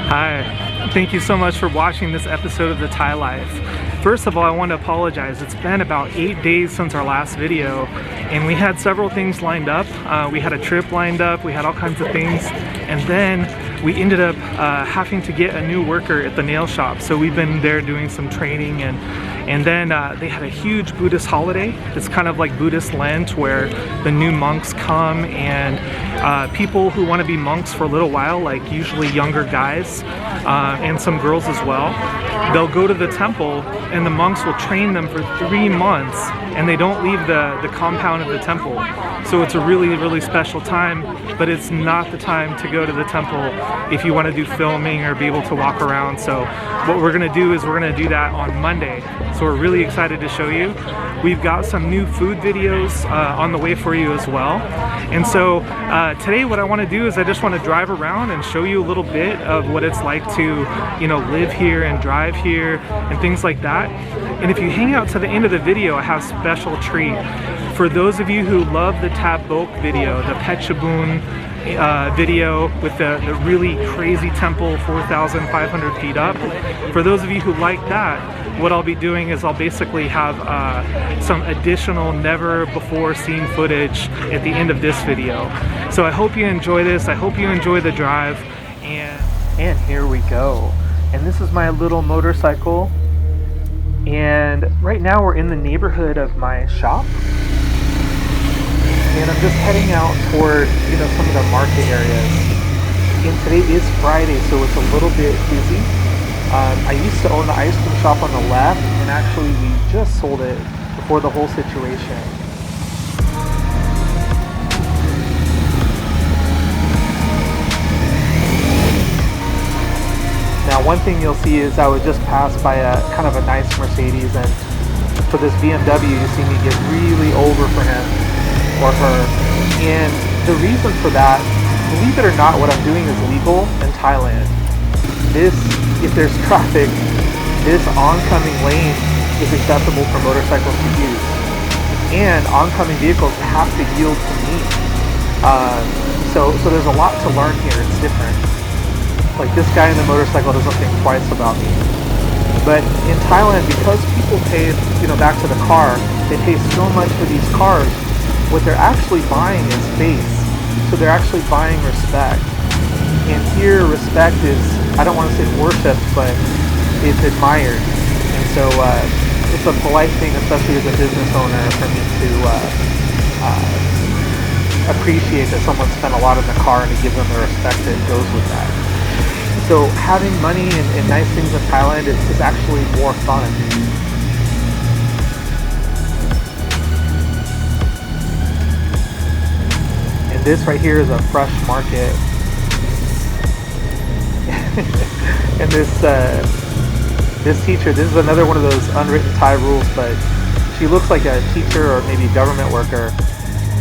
Hi, thank you so much for watching this episode of The Thai Life. First of all, I want to apologize. It's been about 8 days since our last video, and we had several things lined up. We had a trip lined up, we had all kinds of things, and then we ended up having to get a new worker at the nail shop. So we've been there doing some training, and then they had a huge Buddhist holiday. It's kind of like Buddhist Lent, where the new monks come, and people who want to be monks for a little while, like usually younger guys and some girls as well, they'll go to the temple and the monks will train them for 3 months, and they don't leave the compound of the temple. So it's a really special time, but it's not the time to go to the temple if you want to do filming or be able to walk around. So what we're going to do is we're going to do that on Monday. So we're really excited to show you. We've got some new food videos on the way for you as well. And so today what I want to do is I just want to drive around and show you a little bit of what it's like to, live here and drive here and things like that. And if you hang out to the end of the video, I have a special treat. For those of you who love the Tap Bok video, the Pechabun video with the really crazy temple 4,500 feet up, for those of you who like that, what I'll be doing is I'll basically have some additional never before seen footage at the end of this video. So I hope you enjoy this. I hope you enjoy the drive. And here we go. And this is my little motorcycle. And right now we're in the neighborhood of my shop. And I'm just heading out toward, some of the market areas. And today is Friday, so it's a little bit busy. I used to own the ice cream shop on the left, and actually we just sold it before the whole situation. Now one thing you'll see is I was just passed by a kind of a nice Mercedes, and for this BMW you see me get really over for him or her. And the reason for that, believe it or not, what I'm doing is legal in Thailand. If there's traffic, this oncoming lane is acceptable for motorcycles to use. And oncoming vehicles have to yield to me. So there's a lot to learn here. It's different. Like, this guy in the motorcycle doesn't think twice about me. But in Thailand, because people pay, back to the car, they pay so much for these cars, what they're actually buying is face. So they're actually buying respect. And here, respect is, I don't want to say worshipped, but it's admired. And so it's a polite thing, especially as a business owner, for me to appreciate that someone spent a lot in the car and to give them the respect that goes with that. So having money and nice things in Thailand is actually more fun. And this right here is a fresh market. And this teacher, this is another one of those unwritten Thai rules, but she looks like a teacher or maybe government worker.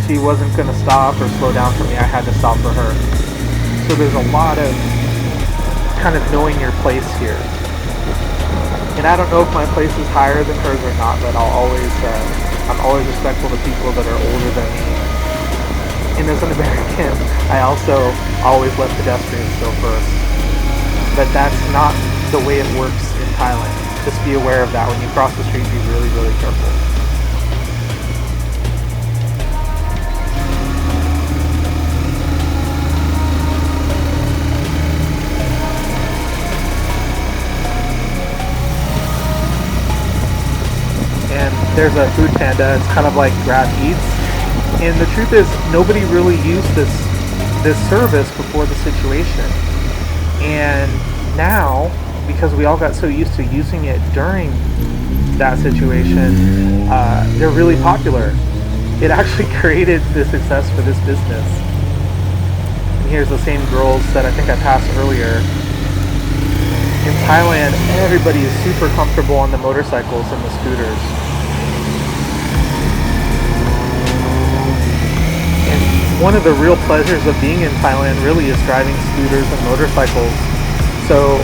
She wasn't going to stop or slow down for me. I had to stop for her. So there's a lot of kind of knowing your place here. And I don't know if my place is higher than hers or not, but I'm always respectful to people that are older than me. And as an American, I also always let pedestrians go first. But that's not the way it works in Thailand. Just be aware of that. When you cross the street, be really careful. And there's a food panda. It's kind of like Grab Eats. And the truth is, nobody really used this service before the situation. And now, because we all got so used to using it during that situation, they're really popular. It actually created the success for this business. And here's the same girls that I think I passed earlier. In Thailand, everybody is super comfortable on the motorcycles and the scooters. One of the real pleasures of being in Thailand really is driving scooters and motorcycles. So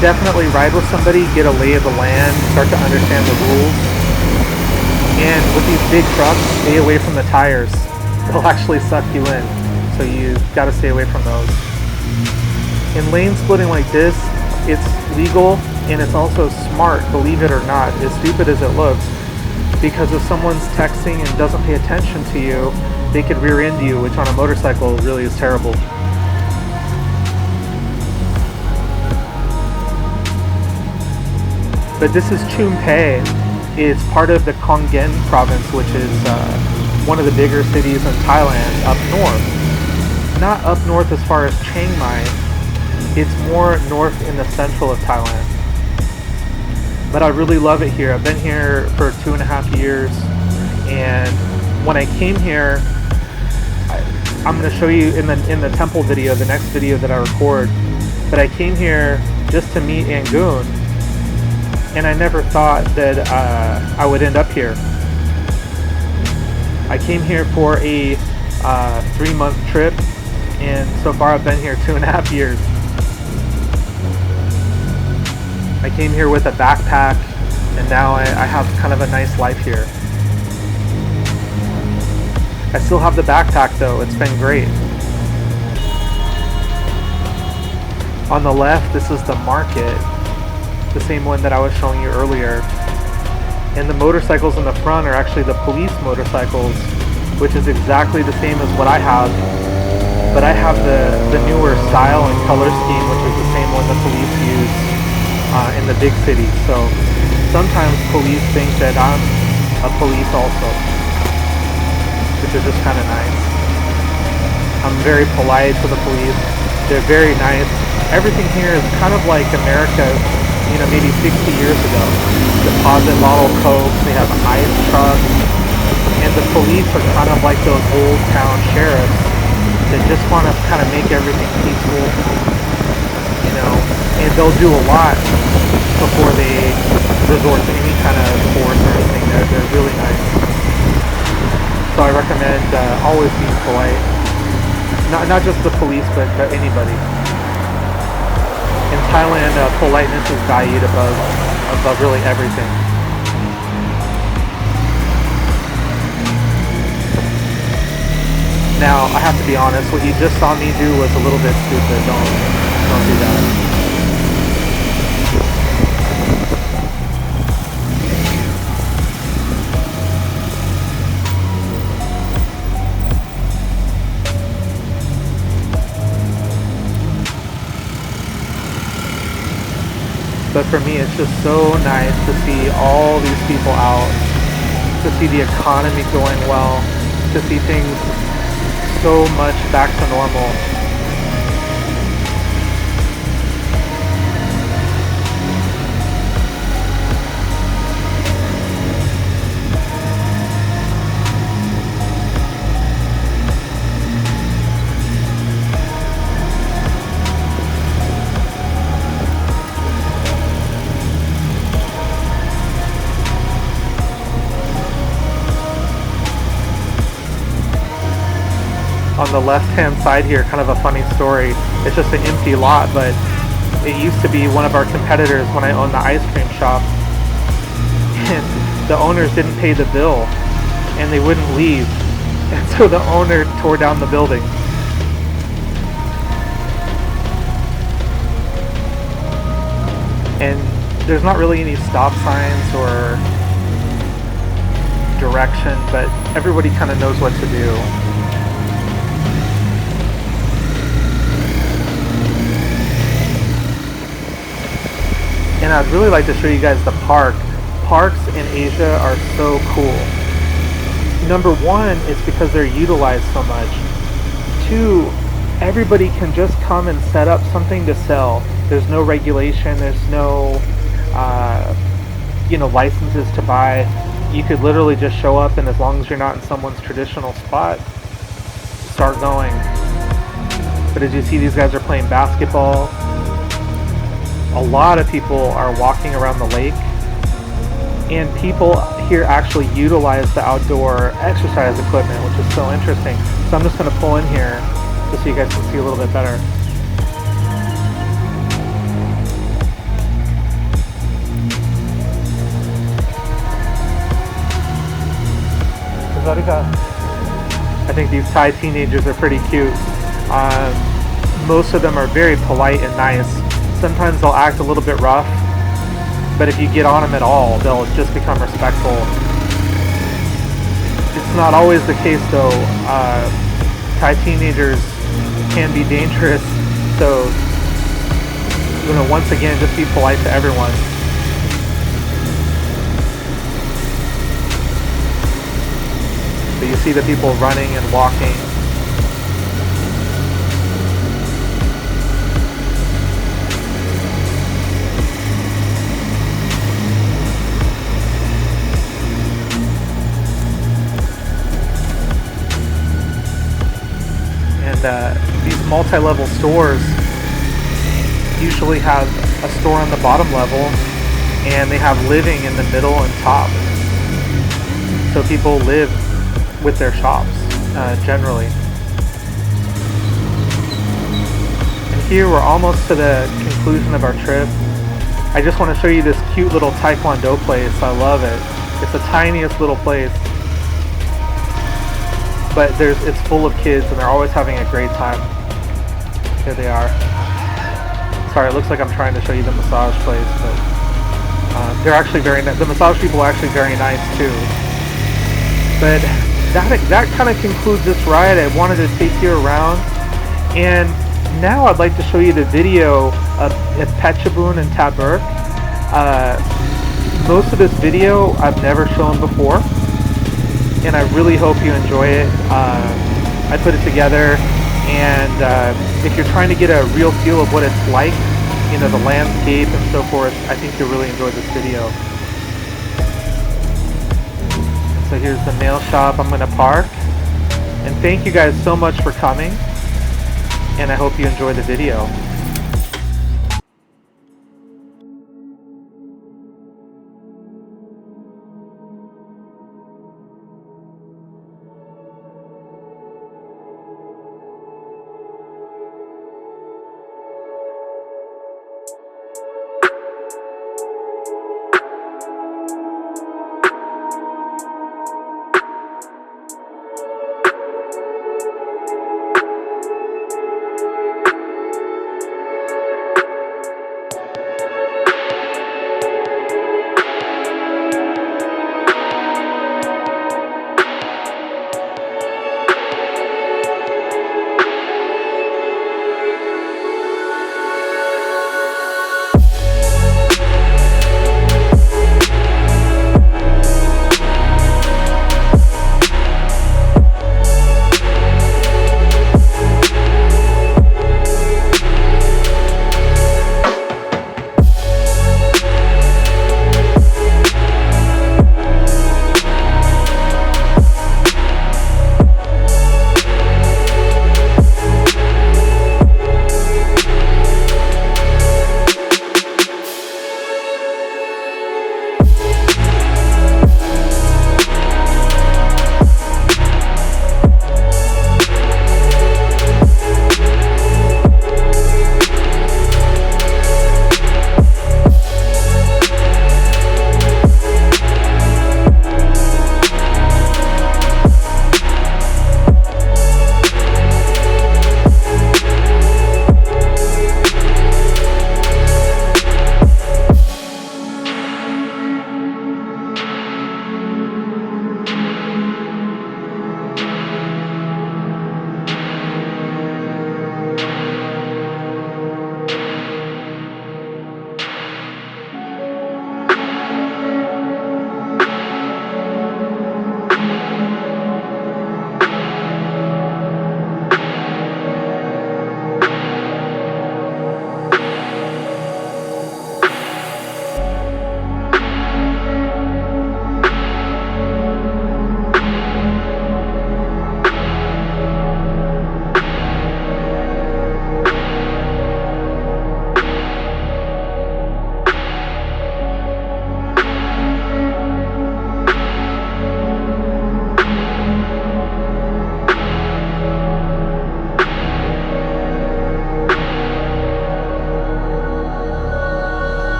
definitely ride with somebody, get a lay of the land, start to understand the rules. And with these big trucks, stay away from the tires. They'll actually suck you in. So you got to stay away from those. In lane splitting like this, it's legal and it's also smart, believe it or not, as stupid as it looks, because if someone's texting and doesn't pay attention to you, they could rear end you, which on a motorcycle really is terrible. But this is Chum Phae. It's part of the Kongen province, which is one of the bigger cities in Thailand up north. Not up north as far as Chiang Mai, it's more north in the central of Thailand. But I really love it here. I've been here for 2.5 years, and when I came here, I'm going to show you in the temple video, the next video that I record, but I came here just to meet Angoon, and I never thought that I would end up here. I came here for a 3-month trip, and so far I've been here 2.5 years. I came here with a backpack, and now I have kind of a nice life here. I still have the backpack though, it's been great. On the left, this is the market, the same one that I was showing you earlier. And the motorcycles in the front are actually the police motorcycles, which is exactly the same as what I have. But I have the newer style and color scheme, which is the same one the police use in the big cities. So sometimes police think that I'm a police also, which is just kind of nice. I'm very polite to the police. They're very nice. Everything here is kind of like America, you know, maybe 60 years ago. Deposit bottle Coke, they have ice trucks, and the police are kind of like those old town sheriffs that just want to kind of make everything peaceful, you know, and they'll do a lot before they resort to any kind of force or anything. They're really nice. So I recommend always being polite. Not just the police, but anybody. In Thailand, politeness is valued above really everything. Now, I have to be honest, what you just saw me do was a little bit stupid. Don't do that. But for me, it's just so nice to see all these people out, to see the economy going well, to see things so much back to normal. On the left-hand side here, kind of a funny story. It's just an empty lot, but it used to be one of our competitors when I owned the ice cream shop. And the owners didn't pay the bill, and they wouldn't leave. And so the owner tore down the building. And there's not really any stop signs or direction, but everybody kind of knows what to do. And I'd really like to show you guys the park. Parks in Asia are so cool. Number one, it's because they're utilized so much. Two, everybody can just come and set up something to sell. There's no regulation, there's no licenses to buy. You could literally just show up, and as long as you're not in someone's traditional spot, start going. But as you see, these guys are playing basketball. A lot of people are walking around the lake, and people here actually utilize the outdoor exercise equipment, which is so interesting. So I'm just going to pull in here just so you guys can see a little bit better. I think these Thai teenagers are pretty cute. most of them are very polite and nice. Sometimes they'll act a little bit rough, but if you get on them at all, they'll just become respectful. It's not always the case though. Thai teenagers can be dangerous, so once again, just be polite to everyone. So you see the people running and walking. These multi-level stores usually have a store on the bottom level, and they have living in the middle and top. So people live with their shops, generally. And here we're almost to the conclusion of our trip. I just want to show you this cute little Taekwondo place. I love it. It's the tiniest little place, but it's full of kids and they're always having a great time. Here they are. Sorry, it looks like I'm trying to show you the massage place, but they're actually very nice. The massage people are actually very nice too. But that kind of concludes this ride. I wanted to take you around, and now I'd like to show you the video of Phetchabun and Taberg. Most of this video I've never shown before, and I really hope you enjoy it. I put it together, and if you're trying to get a real feel of what it's like, the landscape and so forth, I think you'll really enjoy this video. So here's the nail shop. I'm going to park, and thank you guys so much for coming, and I hope you enjoy the video.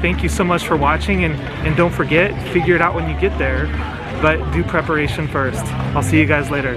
thank you so much for watching, and don't forget, figure it out when you get there, but do preparation first. I'll see you guys later.